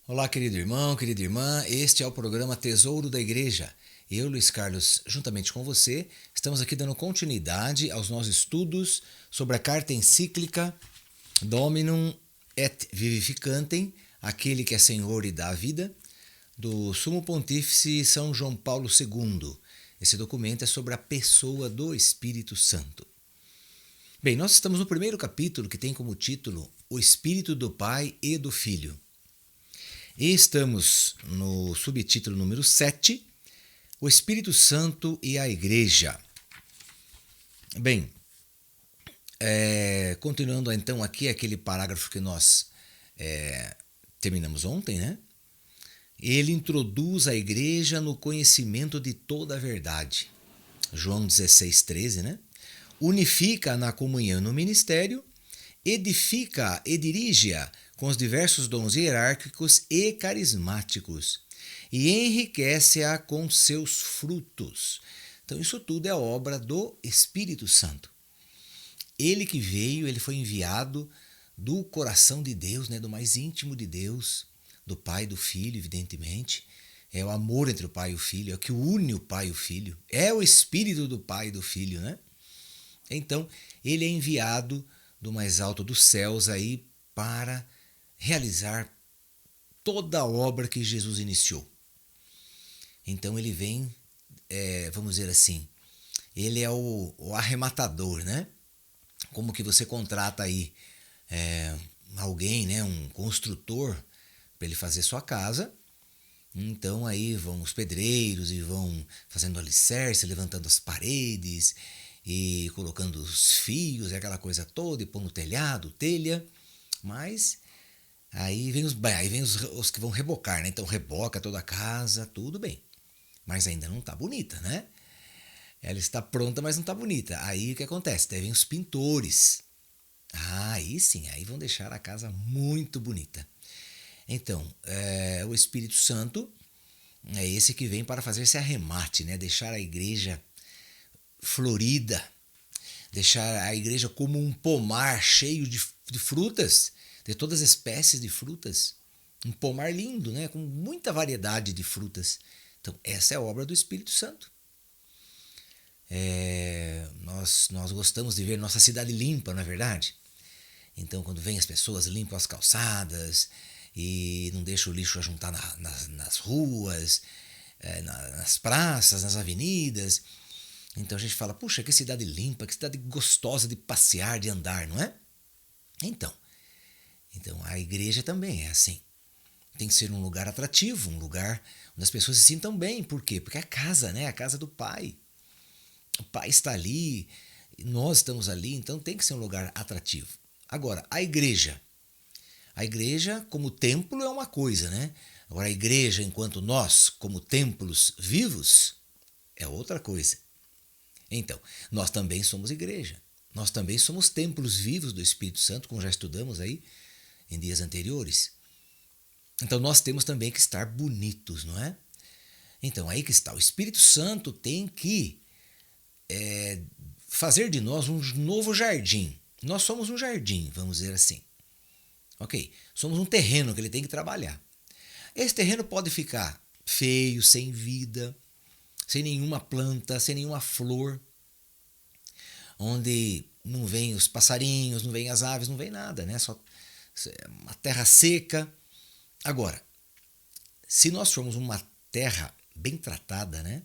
Olá, querido irmão, querida irmã, este é o programa Tesouro da Igreja. Eu, Luiz Carlos, juntamente com você, estamos aqui dando continuidade aos nossos estudos sobre a carta encíclica Dominum et Vivificantem, aquele que é Senhor e dá a vida, do Sumo Pontífice São João Paulo II. Esse documento é sobre a pessoa do Espírito Santo. Bem, nós estamos no primeiro capítulo que tem como título O Espírito do Pai e do Filho. E estamos no subtítulo número 7, O Espírito Santo e a Igreja. Bem, continuando então aqui aquele parágrafo que nós terminamos ontem, né? Ele introduz a Igreja no conhecimento de toda a verdade. João 16,13, né? Unifica na comunhão no ministério, edifica e dirige-a com os diversos dons hierárquicos e carismáticos e enriquece-a com seus frutos. Então isso tudo é obra do Espírito Santo. Ele que veio, ele foi enviado do coração de Deus, né, do mais íntimo de Deus, do Pai e do Filho, evidentemente. É o amor entre o Pai e o Filho, é o que une o Pai e o Filho. É o Espírito do Pai e do Filho, né? Então, ele é enviado do mais alto dos céus aí para realizar toda a obra que Jesus iniciou. Então ele vem, vamos dizer assim, ele é o arrematador, né? Como que você contrata aí alguém, né, um construtor, para ele fazer sua casa. Então aí vão os pedreiros e vão fazendo alicerce, levantando as paredes e colocando os fios, aquela coisa toda, e pondo telhado, telha. Mas aí vem os que vão rebocar, né? Então reboca toda a casa, tudo bem. Mas ainda não está bonita, né? Ela está pronta, mas não está bonita. Aí o que acontece? Daí vem os pintores. Aí sim, aí vão deixar a casa muito bonita. Então, o Espírito Santo é esse que vem para fazer esse arremate, né? Deixar a igreja florida, deixar a igreja como um pomar cheio de frutas, de todas as espécies de frutas. Um pomar lindo, né? Com muita variedade de frutas. Então, essa é a obra do Espírito Santo. Nós gostamos de ver nossa cidade limpa, não é verdade? Então, quando vem as pessoas limpam as calçadas e não deixam o lixo juntar nas ruas, nas praças, nas avenidas. Então a gente fala, puxa, que cidade limpa, que cidade gostosa de passear, de andar, não é? Então a igreja também é assim. Tem que ser um lugar atrativo, um lugar onde as pessoas se sintam bem. Por quê? Porque é a casa, né? A casa do Pai. O Pai está ali, nós estamos ali, então tem que ser um lugar atrativo. Agora, a igreja. A igreja como templo é uma coisa, né? Agora a igreja enquanto nós, como templos vivos, é outra coisa. Então, nós também somos igreja. Nós também somos templos vivos do Espírito Santo, como já estudamos aí em dias anteriores. Então, nós temos também que estar bonitos, não é? Então, aí que está. O Espírito Santo tem que fazer de nós um novo jardim. Nós somos um jardim, vamos dizer assim. Ok? Somos um terreno que ele tem que trabalhar. Esse terreno pode ficar feio, sem vida, sem nenhuma planta, sem nenhuma flor, onde não vem os passarinhos, não vem as aves, não vem nada, né? Só uma terra seca. Agora, se nós formos uma terra bem tratada, né?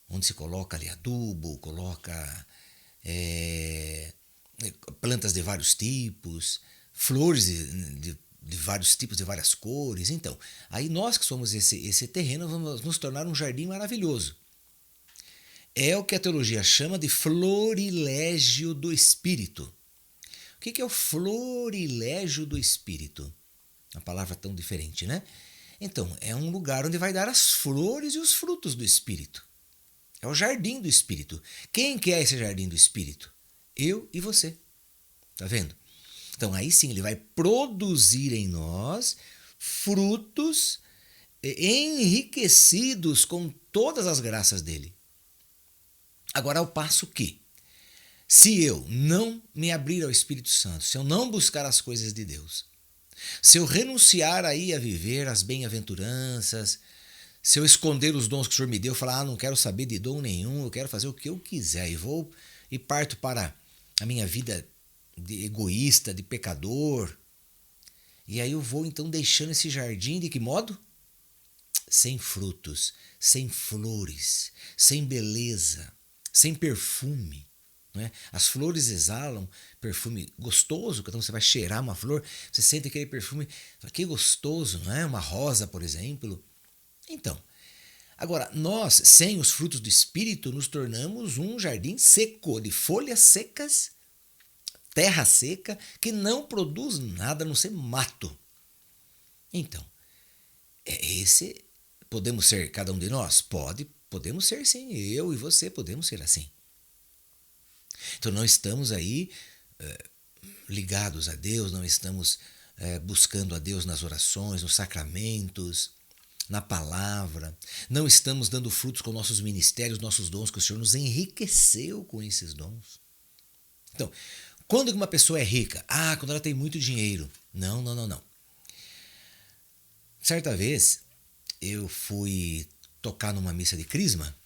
Onde se coloca ali adubo, coloca plantas de vários tipos, flores de vários tipos, de várias cores. Então, aí nós que somos esse terreno vamos nos tornar um jardim maravilhoso. É o que a teologia chama de florilégio do Espírito. O que é o florilégio do Espírito? Uma palavra tão diferente, né? Então, é um lugar onde vai dar as flores e os frutos do Espírito. É o jardim do Espírito. Quem que é esse jardim do Espírito? Eu e você. Tá vendo? Então, aí sim, ele vai produzir em nós frutos enriquecidos com todas as graças dele. Agora, ao passo que, se eu não me abrir ao Espírito Santo, se eu não buscar as coisas de Deus, Se eu renunciar aí a viver as bem-aventuranças, se eu esconder os dons que o Senhor me deu, falar, não quero saber de dom nenhum, eu quero fazer o que eu quiser e vou e parto para a minha vida de egoísta, de pecador. E aí eu vou então deixando esse jardim de que modo? Sem frutos, sem flores, sem beleza, sem perfume. Não é? As flores exalam perfume gostoso, então você vai cheirar uma flor, você sente aquele perfume, que gostoso, não é? Uma rosa, por exemplo. Então, agora, nós, sem os frutos do Espírito, nos tornamos um jardim seco, de folhas secas, terra seca, que não produz nada a não ser mato. Então, esse podemos ser cada um de nós? Podemos ser sim, eu e você podemos ser assim. Então não estamos aí ligados a Deus, não estamos buscando a Deus nas orações, nos sacramentos, na palavra, não estamos dando frutos com nossos ministérios, nossos dons, que o Senhor nos enriqueceu com esses dons. Então, quando uma pessoa é rica? Quando ela tem muito dinheiro. Não. Certa vez, eu fui tocar numa missa de crisma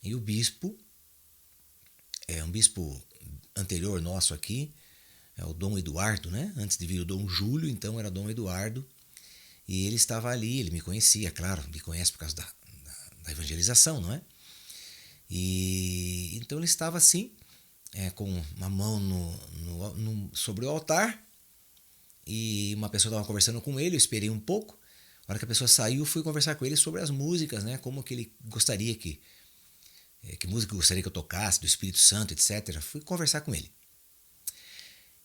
e o bispo, um bispo anterior nosso aqui, é o Dom Eduardo, né? Antes de vir o Dom Júlio, então era Dom Eduardo. E ele estava ali, ele me conhecia, claro, me conhece por causa da evangelização, não é? E então ele estava assim, com uma mão sobre o altar, e uma pessoa estava conversando com ele, eu esperei um pouco. Na hora que a pessoa saiu, fui conversar com ele sobre as músicas, né? Como que ele gostaria que música gostaria que eu tocasse, do Espírito Santo, etc. Fui conversar com ele.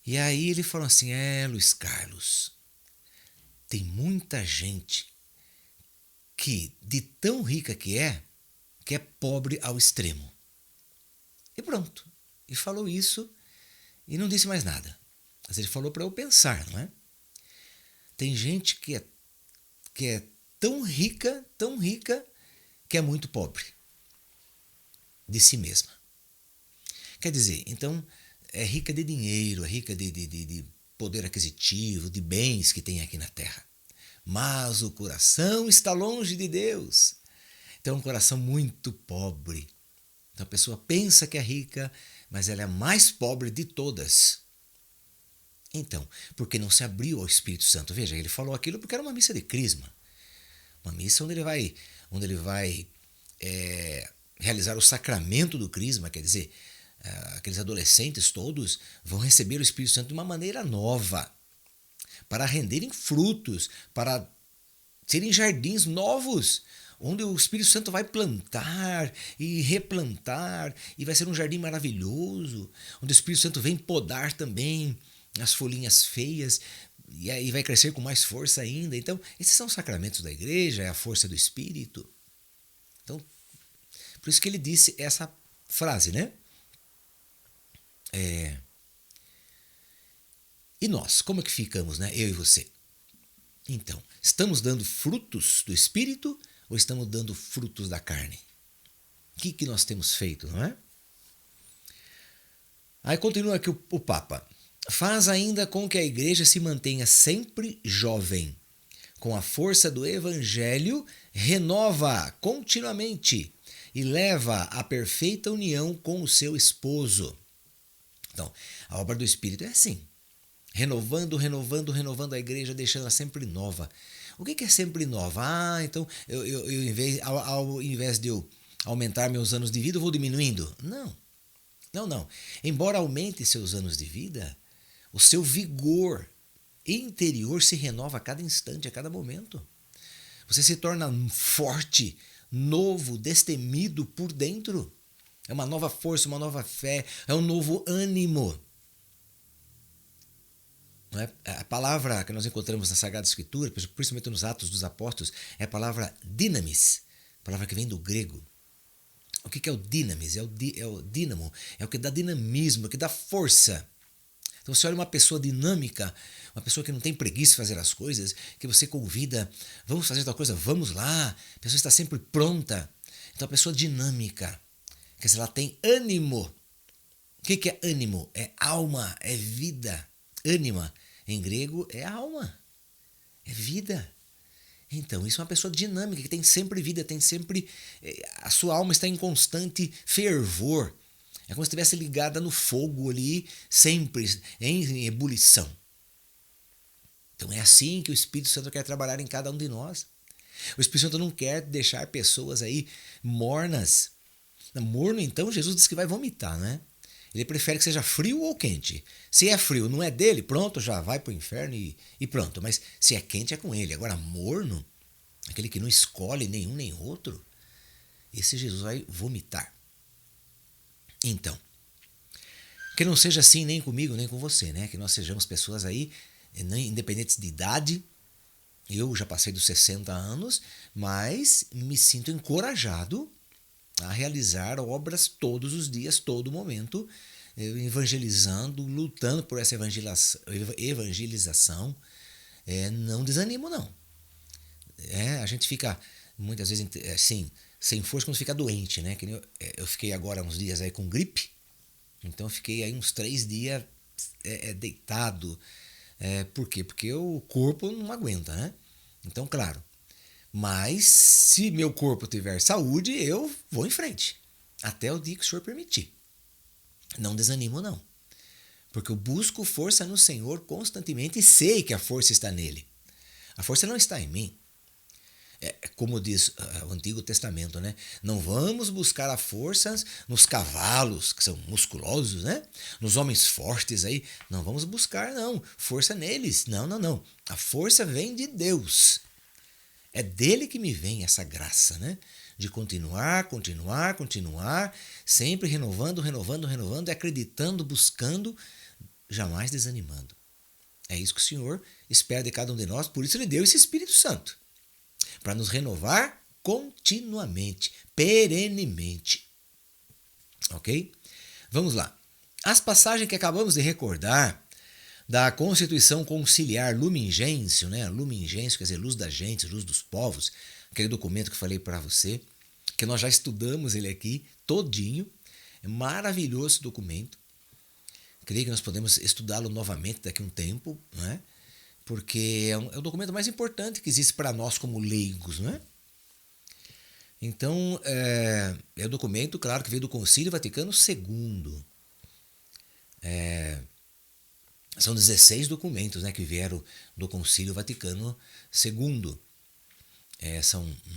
E aí ele falou assim, Luiz Carlos, tem muita gente que, de tão rica que é pobre ao extremo. E pronto. E falou isso e não disse mais nada. Mas ele falou para eu pensar, não é? Tem gente que é tão rica, que é muito pobre de si mesma. Quer dizer, então, é rica de dinheiro, é rica de poder aquisitivo, de bens que tem aqui na terra. Mas o coração está longe de Deus. Então é um coração muito pobre. Então a pessoa pensa que é rica, mas ela é a mais pobre de todas. Então, porque não se abriu ao Espírito Santo. Veja, ele falou aquilo porque era uma missa de crisma. Uma missa onde ele vai realizar o sacramento do crisma, quer dizer, aqueles adolescentes todos vão receber o Espírito Santo de uma maneira nova, para renderem frutos, para serem jardins novos, onde o Espírito Santo vai plantar e replantar, e vai ser um jardim maravilhoso, onde o Espírito Santo vem podar também as folhinhas feias, e aí vai crescer com mais força ainda. Então, esses são os sacramentos da igreja, é a força do Espírito. Então, por isso que ele disse essa frase, né? E nós, como é que ficamos, né? Eu e você. Então, estamos dando frutos do Espírito ou estamos dando frutos da carne? O que nós temos feito, não é? Aí continua aqui o Papa. Faz ainda com que a igreja se mantenha sempre jovem. Com a força do Evangelho, renova continuamente e leva à perfeita união com o seu esposo. Então, a obra do Espírito é assim. Renovando a igreja, deixando ela sempre nova. O que é sempre nova? Então, ao invés de eu aumentar meus anos de vida, eu vou diminuindo? Não. Embora aumente seus anos de vida, o seu vigor interior se renova a cada instante, a cada momento. Você se torna forte, novo, destemido por dentro. É uma nova força, uma nova fé, é um novo ânimo. Não é? A palavra que nós encontramos na Sagrada Escritura, principalmente nos Atos dos Apóstolos, é a palavra dinamis, palavra que vem do grego. O que é o dinamis? É o dínamo, é o que dá dinamismo, é o que dá força. Então você olha uma pessoa dinâmica, uma pessoa que não tem preguiça de fazer as coisas, que você convida, vamos fazer tal coisa, vamos lá, a pessoa está sempre pronta. Então a pessoa dinâmica, quer dizer, ela tem ânimo. O que é ânimo? É alma, é vida. Ânima em grego é alma, é vida. Então, isso é uma pessoa dinâmica, que tem sempre vida, tem sempre. A sua alma está em constante fervor. É como se estivesse ligada no fogo ali, sempre em ebulição. Então, é assim que o Espírito Santo quer trabalhar em cada um de nós. O Espírito Santo não quer deixar pessoas aí mornas. Morno, então, Jesus diz que vai vomitar, né? Ele prefere que seja frio ou quente. Se é frio, não é dele, pronto, já vai para o inferno e pronto. Mas se é quente, é com ele. Agora, morno, aquele que não escolhe nenhum nem outro, esse Jesus vai vomitar. Então, que não seja assim nem comigo, nem com você, né? Que nós sejamos pessoas aí, independentes de idade. Eu já passei dos 60 anos, mas me sinto encorajado a realizar obras todos os dias, todo momento, evangelizando, lutando por essa evangelização. Não desanimo, não. A gente fica, muitas vezes, assim, sem força quando fica doente, né? Que eu fiquei agora uns dias aí com gripe, então eu fiquei aí uns 3 dias deitado. Por quê? Porque o corpo não aguenta, né? Então, claro. Mas se meu corpo tiver saúde, eu vou em frente. Até o dia que o Senhor permitir. Não desanimo, não. Porque eu busco força no Senhor constantemente e sei que a força está nele. A força não está em mim. Como diz o Antigo Testamento, né? Não vamos buscar a força nos cavalos, que são musculosos, né? Nos homens fortes aí. Não vamos buscar, não. Força neles. Não, não, não. A força vem de Deus. É dele que me vem essa graça, né? De continuar, sempre renovando, acreditando, buscando, jamais desanimando. É isso que o Senhor espera de cada um de nós, por isso Ele deu esse Espírito Santo, para nos renovar continuamente, perenemente. Ok? Vamos lá. As passagens que acabamos de recordar da Constituição Conciliar Lumen Gentium, né? Lumen Gentium, quer dizer, luz da gente, luz dos povos, aquele documento que eu falei para você, que nós já estudamos ele aqui todinho. É maravilhoso esse documento. Creio que nós podemos estudá-lo novamente daqui a um tempo, né? Porque é o documento mais importante que existe para nós como leigos, né? Então, é o documento, claro, que veio do Concílio Vaticano II. São 16 documentos, né, que vieram do Concílio Vaticano II.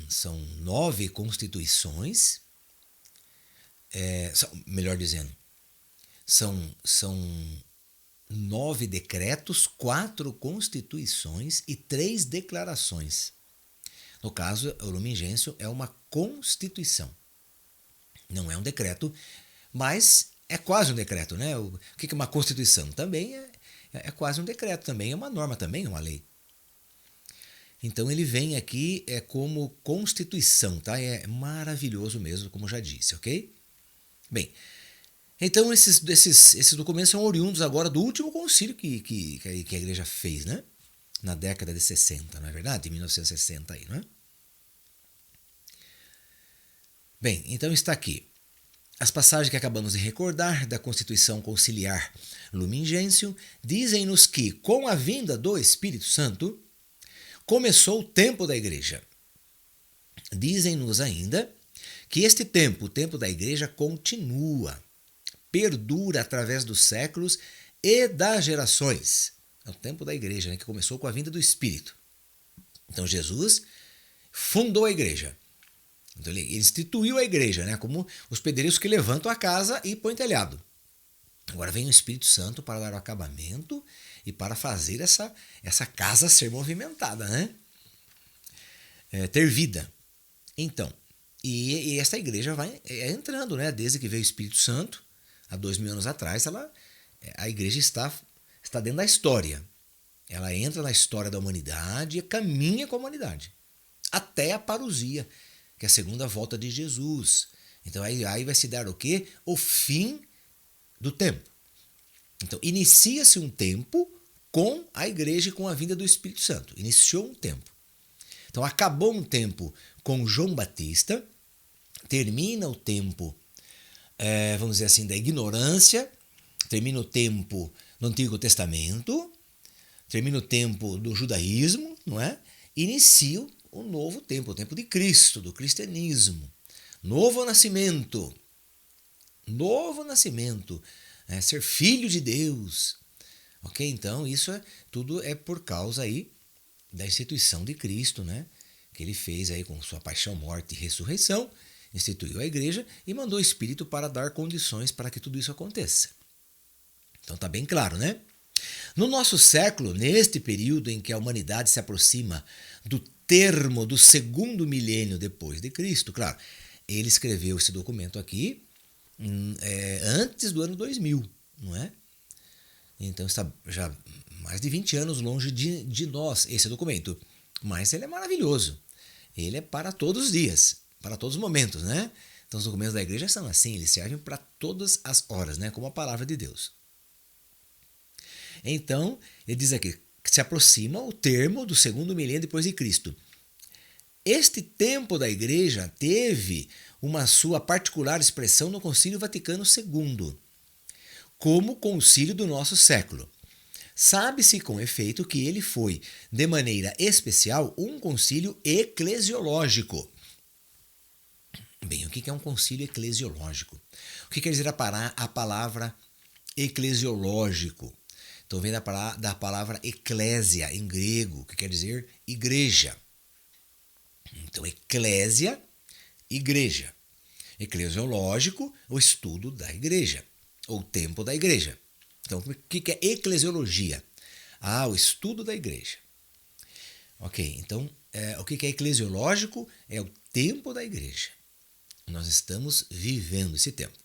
São 9 constituições, melhor dizendo, são 9 decretos, 4 constituições e 3 declarações. No caso, o Lumen Gentium é uma constituição. Não é um decreto, mas é quase um decreto, né? O que é uma constituição? Também é quase um decreto, também é uma norma, também é uma lei. Então ele vem aqui como constituição, tá? É maravilhoso mesmo, como já disse, ok? Bem, então esses documentos são oriundos agora do último concílio que a igreja fez, né? Na década de 60, não é verdade? Em 1960 aí, não é? Bem, então está aqui. As passagens que acabamos de recordar da Constituição Conciliar Lumen Gentium dizem-nos que, com a vinda do Espírito Santo, começou o tempo da igreja. Dizem-nos ainda que este tempo, o tempo da igreja, continua, perdura através dos séculos e das gerações. É o tempo da igreja, né, que começou com a vinda do Espírito. Então Jesus fundou a igreja. Então ele instituiu a igreja, né, como os pedreiros que levantam a casa e põem telhado. Agora vem o Espírito Santo para dar o acabamento e para fazer essa casa ser movimentada, né? Ter vida. Então, e essa igreja vai entrando, né? Desde que veio o Espírito Santo, há 2000 anos atrás, a igreja está dentro da história. Ela entra na história da humanidade e caminha com a humanidade. Até a parousia, que é a segunda volta de Jesus. Então aí vai se dar o quê? O fim do tempo. Então inicia-se um tempo com a igreja e com a vinda do Espírito Santo. Iniciou um tempo. Então acabou um tempo com João Batista, termina o tempo, vamos dizer assim, da ignorância, termina o tempo no Antigo Testamento, termina o tempo do judaísmo, não é? Inicia o novo tempo, o tempo de Cristo, do cristianismo. Novo nascimento, ser filho de Deus. Ok? Então, tudo é por causa aí da instituição de Cristo, né? Que ele fez aí com sua paixão, morte e ressurreição, instituiu a igreja e mandou o Espírito para dar condições para que tudo isso aconteça. Então tá bem claro, né? No nosso século, neste período em que a humanidade se aproxima do termo do segundo milênio depois de Cristo, claro, ele escreveu esse documento aqui antes do ano 2000, não é? Então está já mais de 20 anos longe de nós esse documento. Mas ele é maravilhoso. Ele é para todos os dias, para todos os momentos, né? Então os documentos da igreja são assim, eles servem para todas as horas, né? Como a palavra de Deus. Então, ele diz aqui que se aproxima o termo do segundo milênio depois de Cristo. Este tempo da igreja teve uma sua particular expressão no Concílio Vaticano II, como concílio do nosso século. Sabe-se com efeito que ele foi, de maneira especial, um concílio eclesiológico. Bem, o que é um concílio eclesiológico? O que quer dizer a palavra eclesiológico? Então vem da palavra eclésia em grego, que quer dizer igreja. Então, eclésia, igreja. Eclesiológico, o estudo da igreja, ou tempo da igreja. Então, o que é eclesiologia? O estudo da igreja. Ok, então, o que é eclesiológico? É o tempo da igreja. Nós estamos vivendo esse tempo.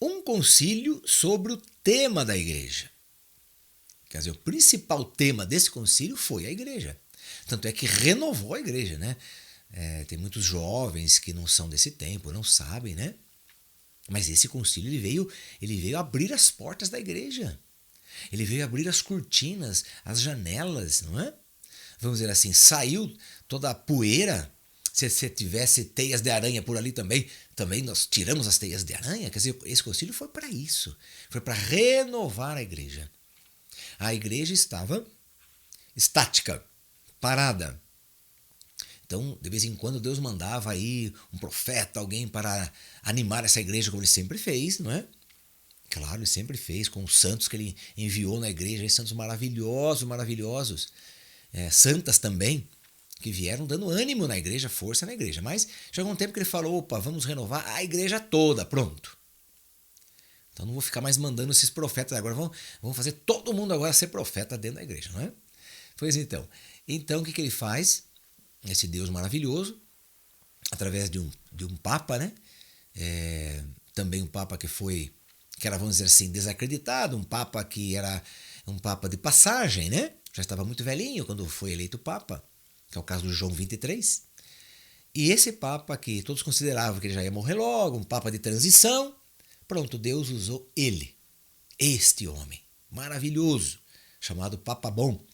Um concílio sobre o tema da igreja. Quer dizer, o principal tema desse concílio foi a igreja. Tanto é que renovou a igreja, né? Tem muitos jovens que não são desse tempo, não sabem, né? Mas esse concílio ele veio abrir as portas da igreja. Ele veio abrir as cortinas, as janelas, não é? Vamos dizer assim, saiu toda a poeira. Se tivesse teias de aranha por ali também nós tiramos as teias de aranha. Quer dizer, esse concílio foi para isso. Foi para renovar a igreja. A igreja estava estática, parada. Então, de vez em quando, Deus mandava aí um profeta, alguém para animar essa igreja, como ele sempre fez, não é? Claro, ele sempre fez com os santos que ele enviou na igreja, santos maravilhosos, santas também, que vieram dando ânimo na igreja, força na igreja. Mas chegou um tempo que ele falou, opa, vamos renovar a igreja toda, pronto. Então não vou ficar mais mandando esses profetas agora, vamos fazer todo mundo agora ser profeta dentro da igreja, não é? Pois então. Então o que ele faz? Esse Deus maravilhoso, através de um papa, né? Também um papa que era, vamos dizer assim, desacreditado, um papa que era um papa de passagem, né? Já estava muito velhinho quando foi eleito papa, que é o caso do João 23. E esse papa que todos consideravam que ele já ia morrer logo, um papa de transição, pronto, Deus usou ele, este homem maravilhoso, chamado Papa Bom,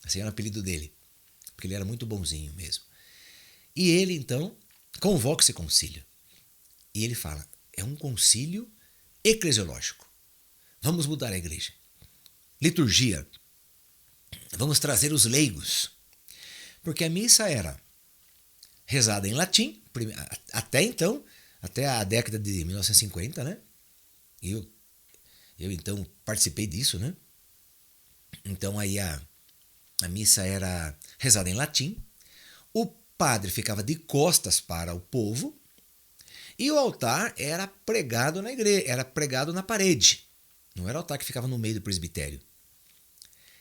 assim era o apelido dele, porque ele era muito bonzinho mesmo. E ele, então, convoca esse concílio. E ele fala, é um concílio eclesiológico. Vamos mudar a igreja. Liturgia. Vamos trazer os leigos. Porque a missa era rezada em latim, até então, até a década de 1950, né? Eu então participei disso, né? Então aí a missa era rezada em latim, o padre ficava de costas para o povo e o altar era pregado na igreja, era pregado na parede. Não era o altar que ficava no meio do presbitério.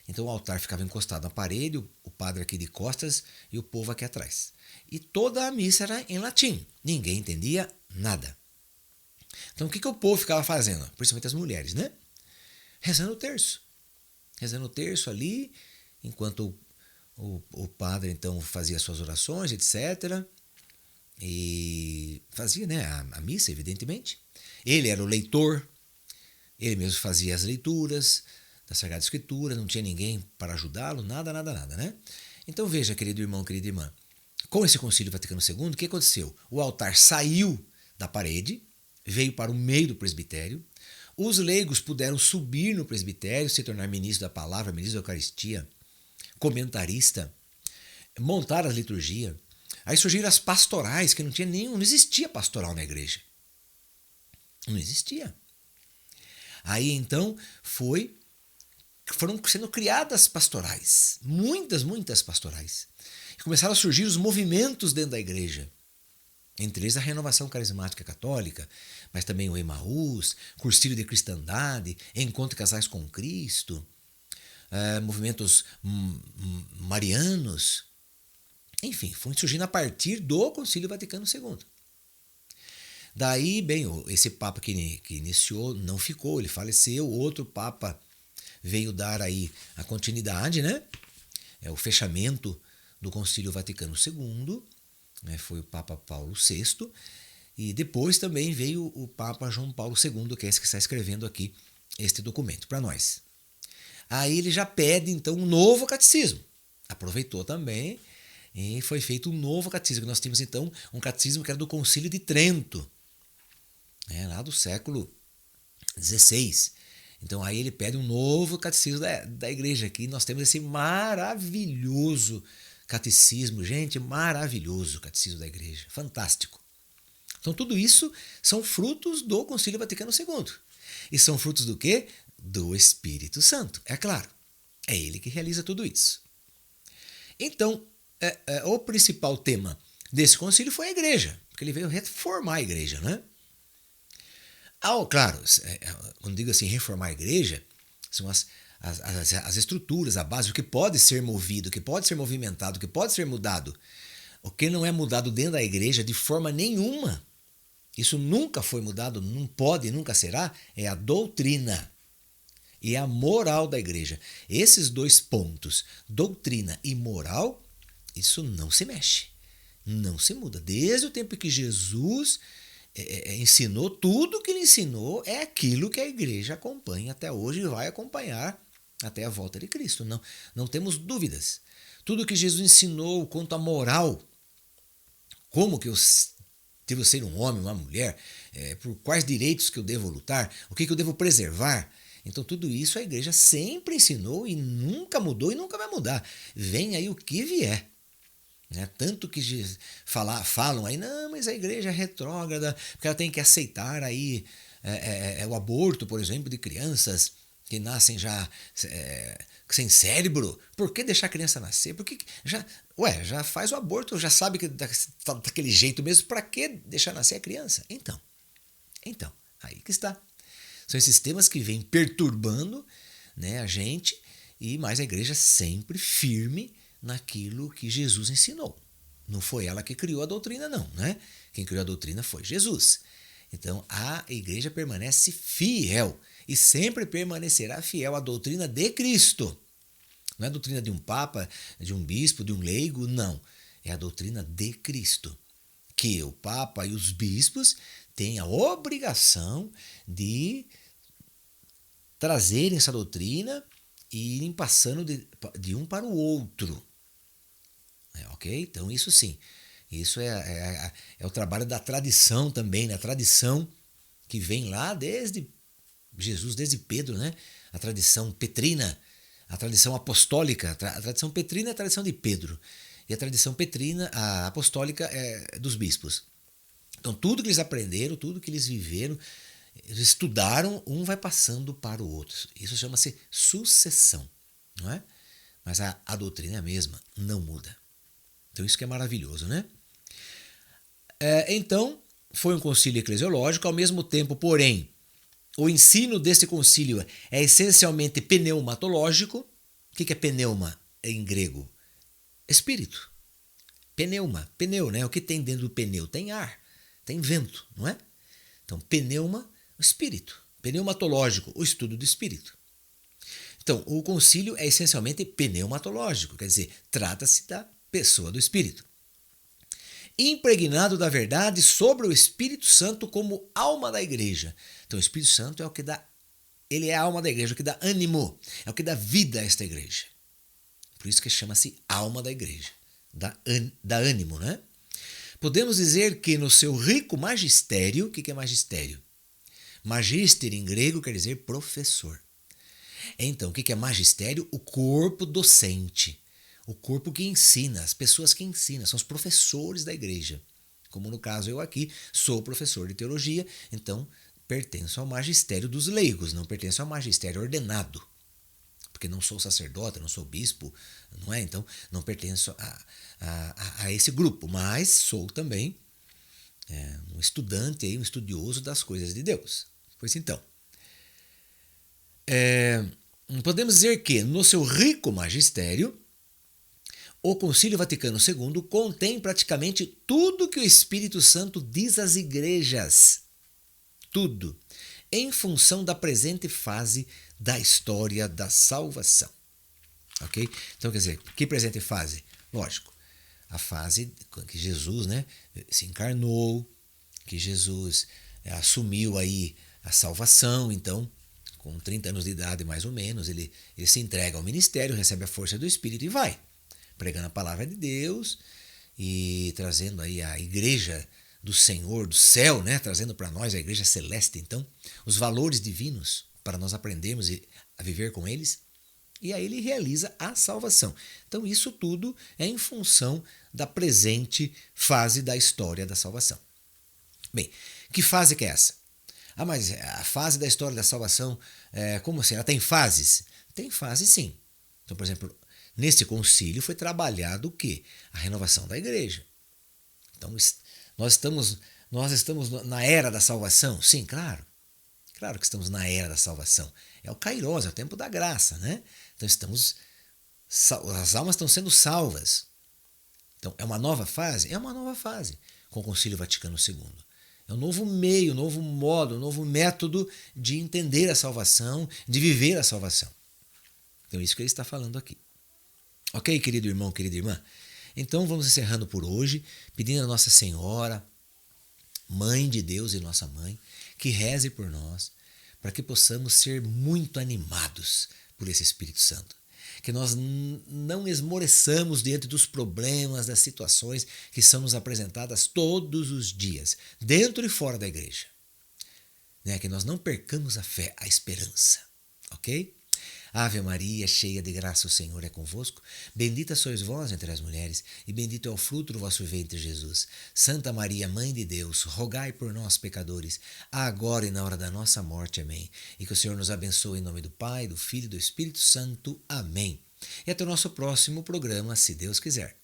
Então o altar ficava encostado na parede, o padre aqui de costas e o povo aqui atrás. E toda a missa era em latim, ninguém entendia nada. Então o que o povo ficava fazendo? Principalmente as mulheres, né? Rezando o terço. Rezando o terço ali, enquanto o padre então fazia suas orações, etc. E fazia, né, a missa, evidentemente. Ele era o leitor, ele mesmo fazia as leituras da Sagrada Escritura, não tinha ninguém para ajudá-lo, nada, né? Então veja, querido irmão, querida irmã, com esse Concílio Vaticano II, o que aconteceu? O altar saiu da parede, veio para o meio do presbitério, Os leigos puderam subir no presbitério, se tornar ministro da palavra, ministro da Eucaristia, comentarista, montar a liturgia. Aí surgiram as pastorais, que não existia pastoral na igreja. Não existia. Aí então foram sendo criadas pastorais, muitas pastorais. E começaram a surgir os movimentos dentro da igreja. Entre eles a Renovação Carismática Católica, mas também o Emaús, Cursilho de Cristandade, Encontro de Casais com Cristo, movimentos marianos. Enfim, foi surgindo a partir do Concílio Vaticano II. Daí, bem, esse Papa que iniciou não ficou, ele faleceu, outro Papa veio dar aí a continuidade, né? O fechamento do Concílio Vaticano II, né? Foi o Papa Paulo VI, e depois também veio o Papa João Paulo II, que é esse que está escrevendo aqui este documento para nós. Aí ele já pede, então, um novo catecismo. Aproveitou também e foi feito um novo catecismo. Nós tínhamos, então, um catecismo que era do Concílio de Trento, lá do século XVI. Então aí ele pede um novo catecismo da igreja aqui. Nós temos esse maravilhoso catecismo, gente, maravilhoso catecismo da igreja, fantástico. Então tudo isso são frutos do Concílio Vaticano II. E são frutos do quê? Do Espírito Santo, é claro. É ele que realiza tudo isso. Então, o principal tema desse concílio foi a igreja, porque ele veio reformar a igreja, né? Claro, quando digo assim, reformar a igreja, são as estruturas, a base, o que pode ser movido, o que pode ser movimentado, o que pode ser mudado. O que não é mudado dentro da igreja de forma nenhuma, isso nunca foi mudado, não pode, nunca será, é a doutrina e a moral da igreja. Esses dois pontos, doutrina e moral, isso não se mexe, não se muda. Desde o tempo que Jesus ensinou, tudo que ele ensinou é aquilo que a igreja acompanha até hoje e vai acompanhar até a volta de Cristo. Não temos dúvidas. Tudo que Jesus ensinou quanto à moral, como que eu devo ser um homem, uma mulher, por quais direitos que eu devo lutar, o que eu devo preservar. Então tudo isso a igreja sempre ensinou e nunca mudou e nunca vai mudar. Vem aí o que vier. Tanto que falam aí, não, mas a igreja é retrógrada, porque ela tem que aceitar aí o aborto, por exemplo, de crianças que nascem já sem cérebro. Por que deixar a criança nascer? Porque já faz o aborto, já sabe que tá daquele jeito mesmo, para que deixar nascer a criança? Então, aí que está. São esses temas que vêm perturbando, a gente, mas a igreja sempre firme naquilo que Jesus ensinou. Não foi ela que criou a doutrina, não, né? Quem criou a doutrina foi Jesus. Então, a igreja permanece fiel e sempre permanecerá fiel à doutrina de Cristo. Não é a doutrina de um papa, de um bispo, de um leigo, não. É a doutrina de Cristo. Que o papa e os bispos têm a obrigação de trazerem essa doutrina e irem passando de um para o outro. Ok? Então isso sim, isso é o trabalho da tradição também, a tradição que vem lá desde Jesus, desde Pedro, né? A tradição petrina, a tradição apostólica. A tradição petrina é a tradição de Pedro e a tradição petrina, a apostólica, é dos bispos. Então tudo que eles aprenderam, tudo que eles viveram, eles estudaram, um vai passando para o outro. Isso chama-se sucessão, não é? Mas a doutrina é a mesma, não muda. Então isso que é maravilhoso, né? Então, foi um concílio eclesiológico, ao mesmo tempo, porém, o ensino desse concílio é essencialmente pneumatológico. O que é pneuma em grego? Espírito. Pneuma, pneu, né? O que tem dentro do pneu? Tem ar, tem vento, não é? Então, pneuma, o espírito. Pneumatológico, o estudo do espírito. Então, o concílio é essencialmente pneumatológico, quer dizer, trata-se da pessoa do Espírito. Impregnado da verdade sobre o Espírito Santo como alma da igreja. Então o Espírito Santo é o que dá, ele é a alma da igreja, o que dá ânimo, é o que dá vida a esta igreja. Por isso que chama-se alma da igreja, dá ânimo, né? Podemos dizer que no seu rico magistério, o que é magistério? Magister em grego quer dizer professor. Então, o que é magistério? O corpo docente. O corpo que ensina, as pessoas que ensinam, são os professores da igreja. Como no caso eu aqui, sou professor de teologia, então pertenço ao magistério dos leigos, não pertenço ao magistério ordenado. Porque não sou sacerdote, não sou bispo, não é? Então não pertenço a esse grupo, mas sou também um estudante, um estudioso das coisas de Deus. Pois então, podemos dizer que no seu rico magistério, o Concílio Vaticano II contém praticamente tudo que o Espírito Santo diz às igrejas. Tudo. Em função da presente fase da história da salvação. Ok? Então, quer dizer, que presente fase? Lógico, a fase que Jesus, se encarnou, que Jesus assumiu aí a salvação, então, com 30 anos de idade mais ou menos, ele se entrega ao ministério, recebe a força do Espírito e vai, pregando a palavra de Deus e trazendo aí a igreja do Senhor, do céu, trazendo para nós, a igreja celeste, então, os valores divinos para nós aprendermos a viver com eles. E aí ele realiza a salvação. Então isso tudo é em função da presente fase da história da salvação. Bem, que fase que é essa? Mas a fase da história da salvação, como assim? Ela tem fases? Tem fases sim. Então, por exemplo, nesse concílio foi trabalhado o quê? A renovação da igreja. Então, nós estamos na era da salvação? Sim, claro. Claro que estamos na era da salvação. É o Kairos, é o tempo da graça, né? Então as almas estão sendo salvas. Então, é uma nova fase? É uma nova fase com o Concílio Vaticano II. É um novo meio, um novo modo, um novo método de entender a salvação, de viver a salvação. Então, é isso que ele está falando aqui. Ok, querido irmão, querida irmã? Então, vamos encerrando por hoje, pedindo a Nossa Senhora, Mãe de Deus e nossa Mãe, que reze por nós, para que possamos ser muito animados por esse Espírito Santo. Que nós não esmoreçamos diante dos problemas, das situações que são nos apresentadas todos os dias, dentro e fora da igreja. Que nós não percamos a fé, a esperança. Ok? Ave Maria, cheia de graça, o Senhor é convosco. Bendita sois vós entre as mulheres, e bendito é o fruto do vosso ventre, Jesus. Santa Maria, Mãe de Deus, rogai por nós, pecadores, agora e na hora da nossa morte. Amém. E que o Senhor nos abençoe em nome do Pai, do Filho e do Espírito Santo. Amém. E até o nosso próximo programa, se Deus quiser.